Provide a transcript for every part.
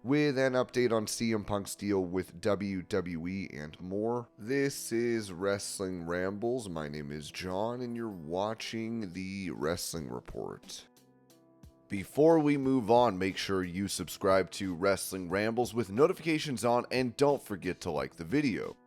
with an update on CM Punk's deal with WWE and more. This is Wrestling Rambles. My name is John, and you're watching the Wrestling Report. Before we move on, make sure you subscribe to Wrestling Rambles with notifications on, and don't forget to like the video.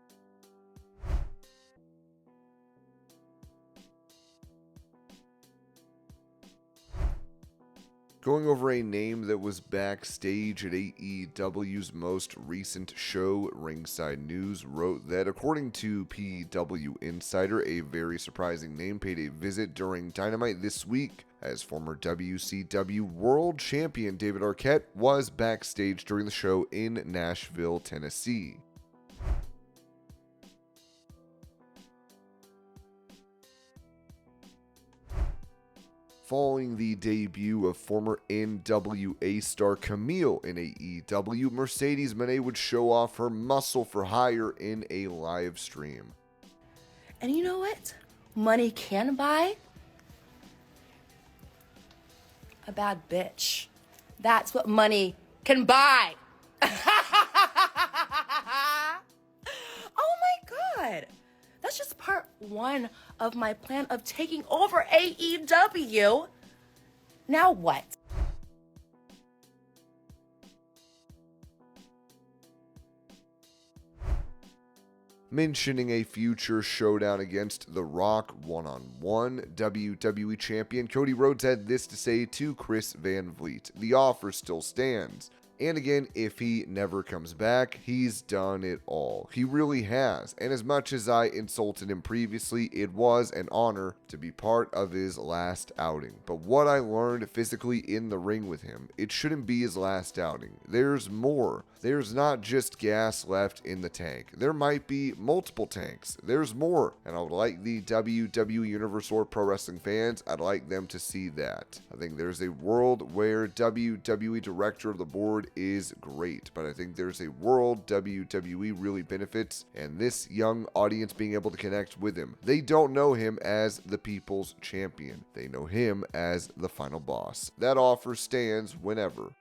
Going over a name that was backstage at AEW's most recent show, Ringside News wrote that according to PW Insider, a very surprising name paid a visit during Dynamite this week, as former WCW World Champion David Arquette was backstage during the show in Nashville, Tennessee. Following the debut of former NWA star Kamille in AEW, Mercedes Mone would show off her muscle for hire in a live stream. And you know what? Money can buy a bad bitch. That's what money can buy. Oh my God. That's just part one of my plan of taking over AEW. Now what? Mentioning a future showdown against The Rock one-on-one, WWE Champion Cody Rhodes had this to say to Chris Van Vliet: "The offer still stands. And again, if he never comes back, he's done it all. He really has. And as much as I insulted him previously, it was an honor to be part of his last outing. But what I learned physically in the ring with him, it shouldn't be his last outing. There's more. There's not just gas left in the tank. There might be multiple tanks. There's more. And I would like the WWE Universe or Pro Wrestling fans, I'd like them to see that. I think there's a world where WWE Director of the Board is great, but I think there's a world WWE really benefits, and this young audience being able to connect with him. They don't know him as the People's Champion. They know him as the final boss. That offer stands whenever.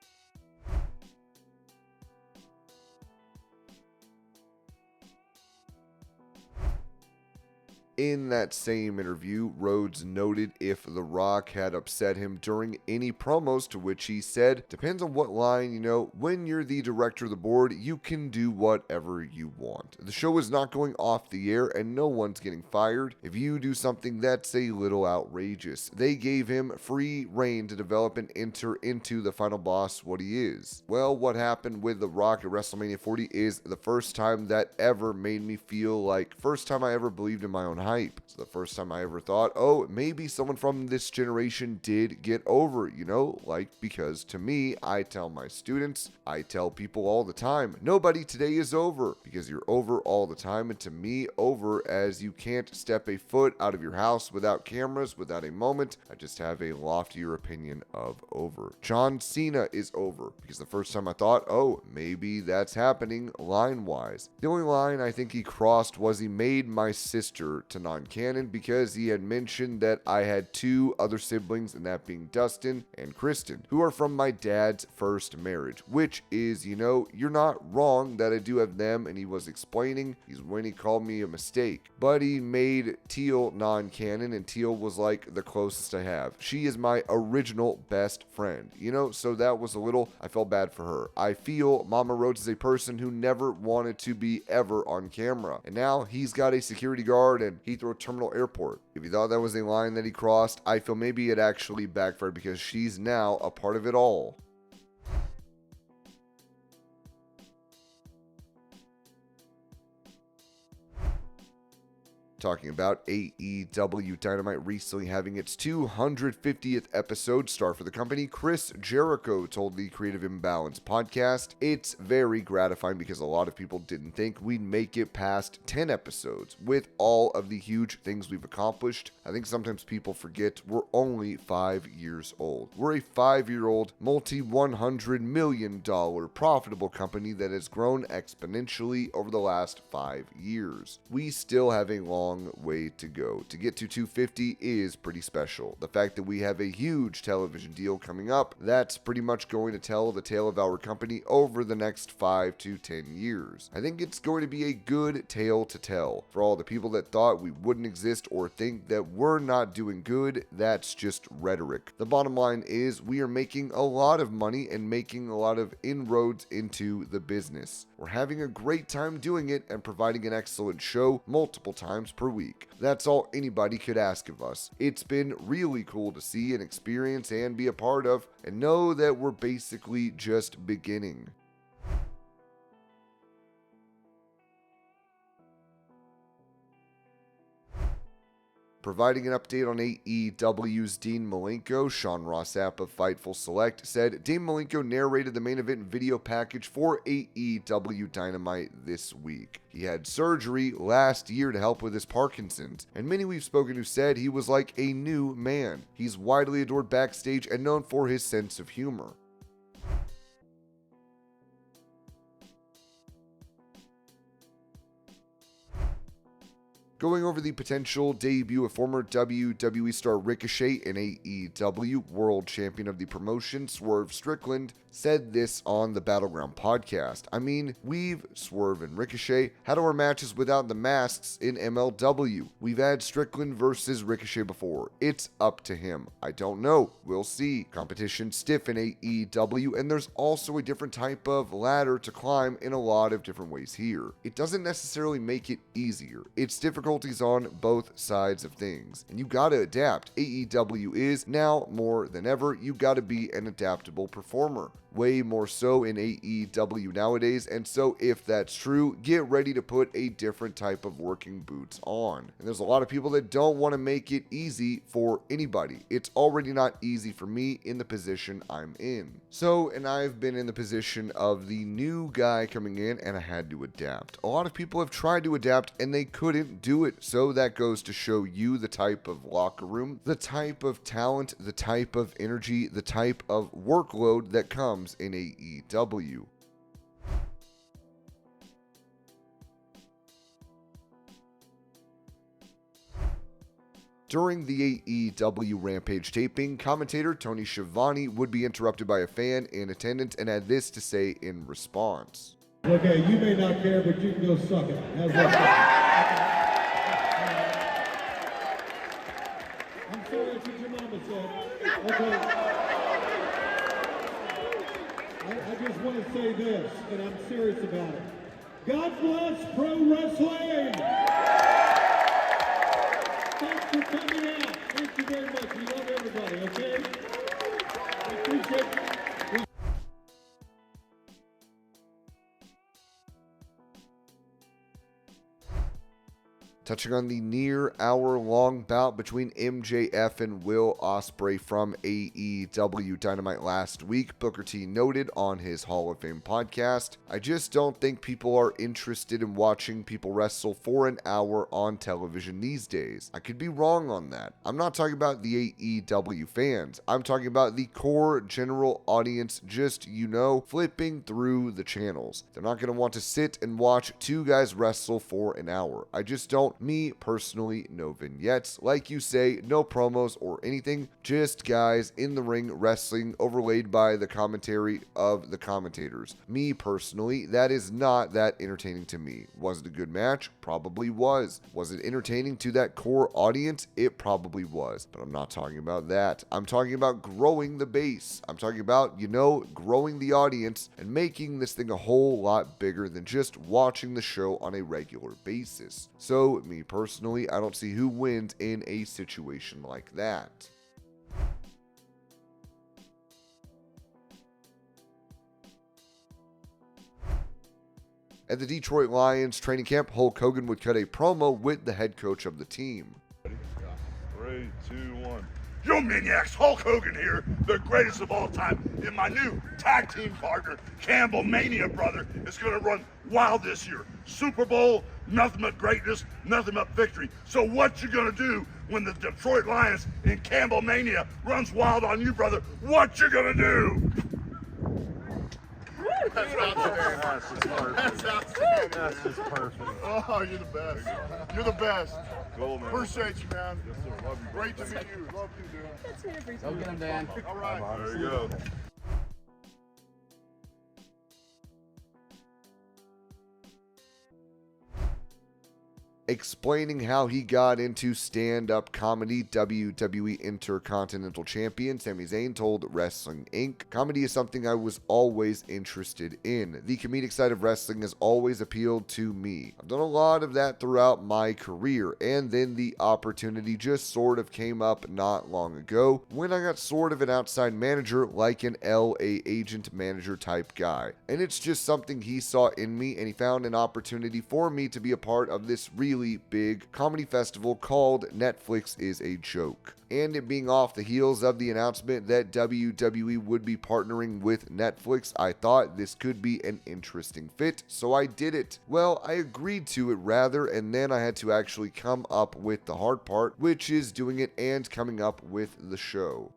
In that same interview, Rhodes noted if The Rock had upset him during any promos, to which he said, "Depends on what line, when you're the director of the board, you can do whatever you want. The show is not going off the air and no one's getting fired if you do something that's a little outrageous. They gave him free reign to develop and enter into the final boss what he is." Well, what happened with The Rock at WrestleMania 40 is the first time that ever made me feel like, first time I ever believed in my own hype. It's the first time I ever thought, oh, maybe someone from this generation did get over, because to me, I tell my students, I tell people all the time, nobody today is over, because you're over all the time. And to me, over as you can't step a foot out of your house without cameras, without a moment. I just have a loftier opinion of over. John Cena is over, because the first time I thought, oh, maybe that's happening line-wise. The only line I think he crossed was he made my sister to non-canon because he had mentioned that I had two other siblings, and that being Dustin and Kristen, who are from my dad's first marriage, which is, you're not wrong that I do have them, and he was explaining when he called me a mistake, but he made Teal non-canon, and Teal was like the closest I have. She is my original best friend, so that was I felt bad for her. I feel Mama Rhodes is a person who never wanted to be ever on camera, and now he's got a security guard and Heathrow Terminal Airport. If you thought that was a line that he crossed, I feel maybe it actually backfired because she's now a part of it all. Talking about AEW Dynamite recently having its 250th episode, star for the company Chris Jericho told the Creative Imbalance podcast, "It's very gratifying because a lot of people didn't think we'd make it past 10 episodes with all of the huge things we've accomplished. I think sometimes people forget we're only 5 years old. We're a 5-year-old, multi-$100 million profitable company that has grown exponentially over the last 5 years. We still have a long long way to go. To get to 250 is pretty special. The fact that we have a huge television deal coming up, that's pretty much going to tell the tale of our company over the next 5 to 10 years. I think it's going to be a good tale to tell. For all the people that thought we wouldn't exist or think that we're not doing good, that's just rhetoric. The bottom line is we are making a lot of money and making a lot of inroads into the business. We're having a great time doing it and providing an excellent show multiple times per week. That's all anybody could ask of us. It's been really cool to see and experience and be a part of, and know that we're basically just beginning. Providing an update on AEW's Dean Malenko, Sean Ross Sapp of Fightful Select said Dean Malenko narrated the main event video package for AEW Dynamite this week. He had surgery last year to help with his Parkinson's, and many we've spoken to said he was like a new man. He's widely adored backstage and known for his sense of humor. Going over the potential debut of former WWE star Ricochet and AEW World Champion of the promotion Swerve Strickland said this on the Battleground podcast. I mean, we've, Swerve and Ricochet, had our matches without the masks in MLW. We've had Strickland versus Ricochet before. It's up to him. I don't know. We'll see. Competition stiff in AEW, and there's also a different type of ladder to climb in a lot of different ways here. It doesn't necessarily make it easier. It's difficulties on both sides of things, and you gotta adapt. AEW is, now more than ever, you gotta be an adaptable performer. Way more so in AEW nowadays, and so if that's true, get ready to put a different type of working boots on. And there's a lot of people that don't want to make it easy for anybody. It's already not easy for me in the position I'm in. So, and I've been in the position of the new guy coming in, and I had to adapt. A lot of people have tried to adapt and they couldn't do it, so that goes to show you the type of locker room, the type of talent, the type of energy, the type of workload that comes in AEW. During the AEW Rampage taping, commentator Tony Schiavone would be interrupted by a fan in attendance and had this to say in response. Okay, you may not care, but you can go suck it. How's that? I'm sorry, that's what your mama said. Okay. I just want to say this, and I'm serious about it. God bless pro wrestling! Thanks for coming out. Thank you very much. We love everybody, okay? I appreciate you. Touching on the near hour-long bout between MJF and Will Ospreay from AEW Dynamite last week, Booker T noted on his Hall of Fame podcast, "I just don't think people are interested in watching people wrestle for an hour on television these days. I could be wrong on that. I'm not talking about the AEW fans. I'm talking about the core general audience just, flipping through the channels. They're not going to want to sit and watch two guys wrestle for an hour. I just don't. Me, personally, no vignettes, like you say, no promos or anything, just guys in the ring wrestling overlaid by the commentary of the commentators. Me, personally, that is not that entertaining to me. Was it a good match? Probably was. Was it entertaining to that core audience? It probably was. But I'm not talking about that. I'm talking about growing the base. I'm talking about, growing the audience and making this thing a whole lot bigger than just watching the show on a regular basis. So, me personally, I don't see who wins in a situation like that. At the Detroit Lions training camp, Hulk Hogan would cut a promo with the head coach of the team. 3, 2, 1. Yo, maniacs, Hulk Hogan here, the greatest of all time, and my new tag team partner, Campbell Mania brother, is going to run wild this year. Super Bowl, nothing but greatness, nothing but victory. So what you going to do when the Detroit Lions and Campbell Mania runs wild on you, brother? What you going to do? That's outstanding. That's outstanding. That's just perfect. Oh, you're the best. You're the best. Cool, man. Appreciate you, man. Yes, sir. Love you. Great to meet you. Love you, dude. That's me every Go time. get him, Dan. All right. There you go. Explaining how he got into stand-up comedy, WWE Intercontinental Champion Sami Zayn told Wrestling Inc. Comedy is something I was always interested in. The comedic side of wrestling has always appealed to me. I've done a lot of that throughout my career, and then the opportunity just sort of came up not long ago when I got sort of an outside manager, like an LA agent manager type guy. And it's just something he saw in me, and he found an opportunity for me to be a part of this really big comedy festival called Netflix is a Joke. And it being off the heels of the announcement that WWE would be partnering with Netflix, I thought this could be an interesting fit, so I did it. Well, I agreed to it rather, and then I had to actually come up with the hard part, which is doing it and coming up with the show.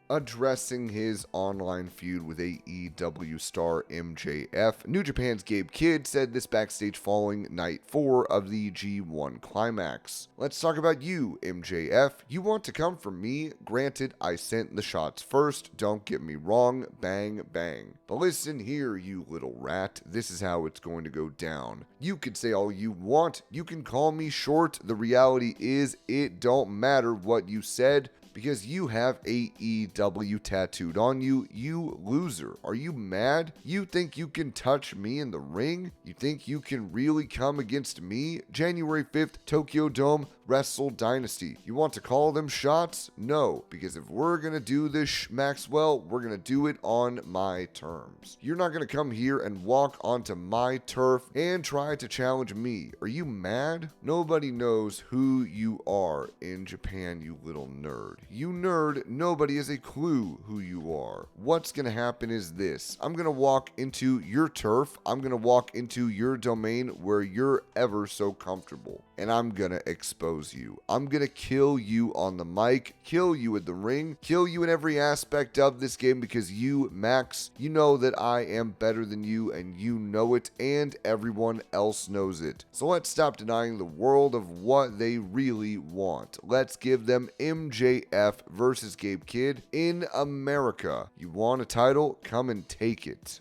Addressing his online feud with AEW star MJF, New Japan's Gabe Kidd said this backstage following night 4 of the G1 climax. "Let's talk about you, MJF. You want to come for me? Granted, I sent the shots first, don't get me wrong, bang bang. But listen here, you little rat, this is how it's going to go down. You could say all you want, you can call me short, the reality is it don't matter what you said, because you have AEW tattooed on you, you loser. Are you mad? You think you can touch me in the ring? You think you can really come against me? January 5th, Tokyo Dome, Wrestle Dynasty. You want to call them shots? No, because if we're gonna do this, Maxwell, we're gonna do it on my terms. You're not gonna come here and walk onto my turf and try to challenge me. Are you mad? Nobody knows who you are in Japan, you little nerd. You nerd, nobody has a clue who you are. What's gonna happen is this. I'm gonna walk into your turf, I'm gonna walk into your domain where you're ever so comfortable, and I'm gonna expose you. I'm gonna kill you on the mic, kill you in the ring, kill you in every aspect of this game, because you, Max, you know that I am better than you, and you know it, and everyone else knows it. So let's stop denying the world of what they really want. Let's give them MJF versus Gabe Kidd in America. You want a title? Come and take it.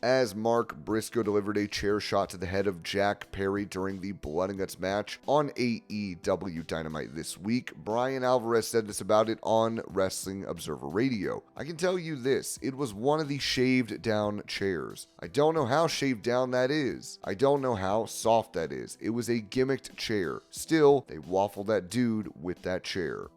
As Mark Briscoe delivered a chair shot to the head of Jack Perry during the Blood and Guts match on AEW Dynamite this week, Brian Alvarez said this about it on Wrestling Observer Radio. "I can tell you this, it was one of the shaved down chairs. I don't know how shaved down that is. I don't know how soft that is. It was a gimmicked chair. Still, they waffled that dude with that chair."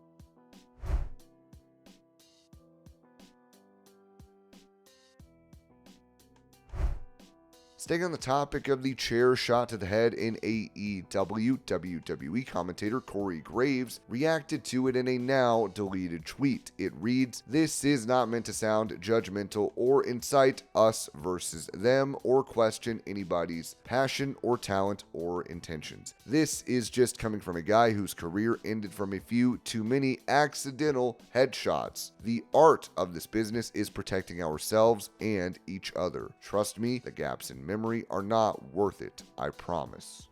Staying on the topic of the chair shot to the head in AEW, WWE commentator Corey Graves reacted to it in a now deleted tweet. It reads, "This is not meant to sound judgmental or incite us versus them or question anybody's passion or talent or intentions. This is just coming from a guy whose career ended from a few too many accidental headshots. The art of this business is protecting ourselves and each other. Trust me, the gaps in memory are not worth it, I promise."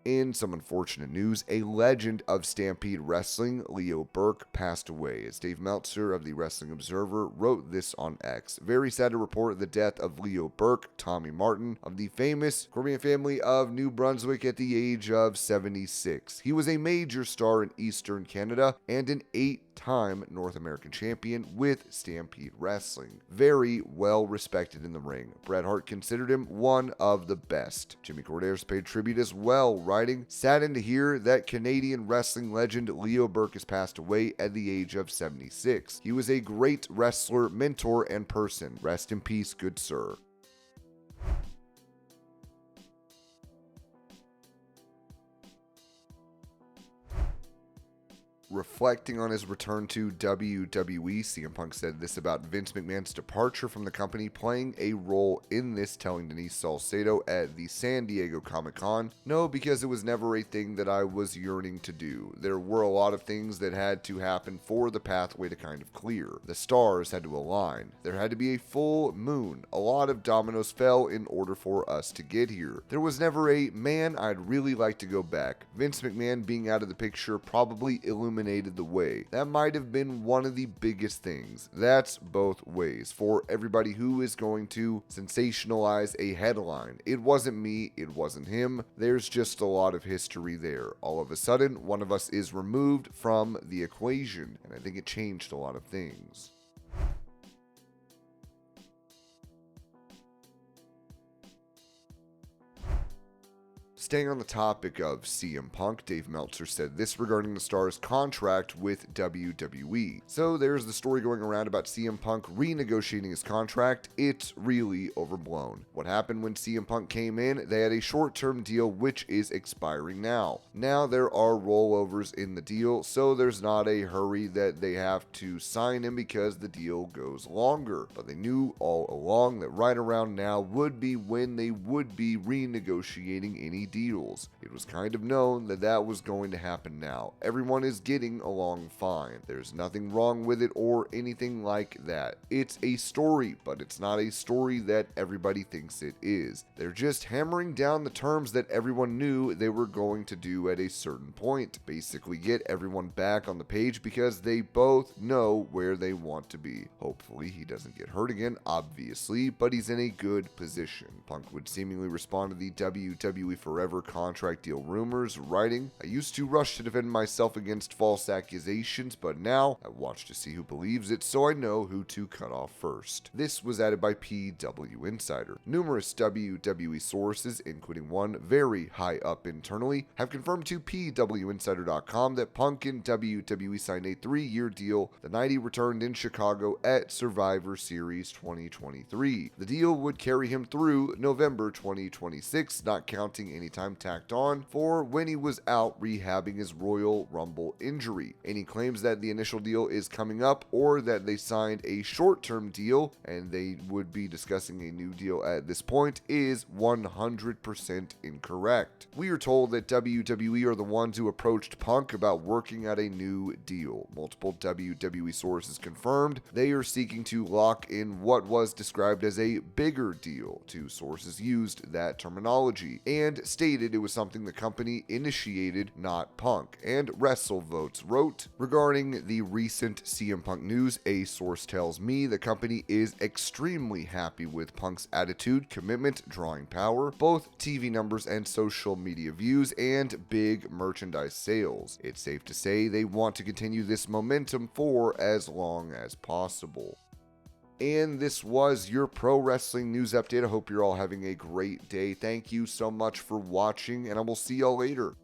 In some unfortunate news, a legend of Stampede Wrestling, Leo Burke, passed away. As Dave Meltzer of the Wrestling Observer wrote this on X. "Very sad to report the death of Leo Burke, Tommy Martin, of the famous Korean family of New Brunswick at the age of 76. He was a major star in Eastern Canada and an 8-time North American champion with Stampede Wrestling. Very well respected in the ring. Bret Hart considered him one of the best. Jimmy Corderas paid tribute as well, writing, 'Saddened to hear that Canadian wrestling legend Leo Burke has passed away at the age of 76. He was a great wrestler, mentor, and person. Rest in peace, good sir.'" Reflecting on his return to WWE, CM Punk said this about Vince McMahon's departure from the company playing a role in this, telling Denise Salcedo at the San Diego Comic-Con, "No, because it was never a thing that I was yearning to do. There were a lot of things that had to happen for the pathway to kind of clear. The stars had to align. There had to be a full moon. A lot of dominoes fell in order for us to get here. There was never a, man, I'd really like to go back. Vince McMahon being out of the picture probably illuminated the way. That might have been one of the biggest things. That's both ways. For everybody who is going to sensationalize a headline, it wasn't me, it wasn't him. There's just a lot of history there. All of a sudden, one of us is removed from the equation, and I think it changed a lot of things." Staying on the topic of CM Punk, Dave Meltzer said this regarding the star's contract with WWE. "So there's the story going around about CM Punk renegotiating his contract. It's really overblown. What happened when CM Punk came in, they had a short-term deal which is expiring now. Now there are rollovers in the deal, so there's not a hurry that they have to sign him because the deal goes longer. But they knew all along that right around now would be when they would be renegotiating any deals. It was kind of known that that was going to happen now. Everyone is getting along fine. There's nothing wrong with it or anything like that. It's a story, but it's not a story that everybody thinks it is. They're just hammering down the terms that everyone knew they were going to do at a certain point. Basically get everyone back on the page because they both know where they want to be. Hopefully he doesn't get hurt again, obviously, but he's in a good position." Punk would seemingly respond to the WWE Forever contract deal rumors, writing, "I used to rush to defend myself against false accusations, but now I watch to see who believes it so I know who to cut off first." This was added by PW Insider. Numerous WWE sources, including one very high up internally, have confirmed to PWInsider.com that Punk and WWE signed a 3-year deal the night he returned in Chicago at Survivor Series 2023. The deal would carry him through November 2026, not counting any time tacked on for when he was out rehabbing his Royal Rumble injury. Any claims that the initial deal is coming up or that they signed a short-term deal and they would be discussing a new deal at this point is 100% incorrect. We are told that WWE are the ones who approached Punk about working out a new deal. Multiple WWE sources confirmed they are seeking to lock in what was described as a bigger deal. Two sources used that terminology and stated it was something the company initiated, not Punk. And WrestleVotes wrote, regarding the recent CM Punk news, a source tells me the company is extremely happy with Punk's attitude, commitment, drawing power, both TV numbers and social media views, and big merchandise sales. It's safe to say they want to continue this momentum for as long as possible. And this was your pro wrestling news update. I hope you're all having a great day. Thank you so much for watching, and I will see y'all later.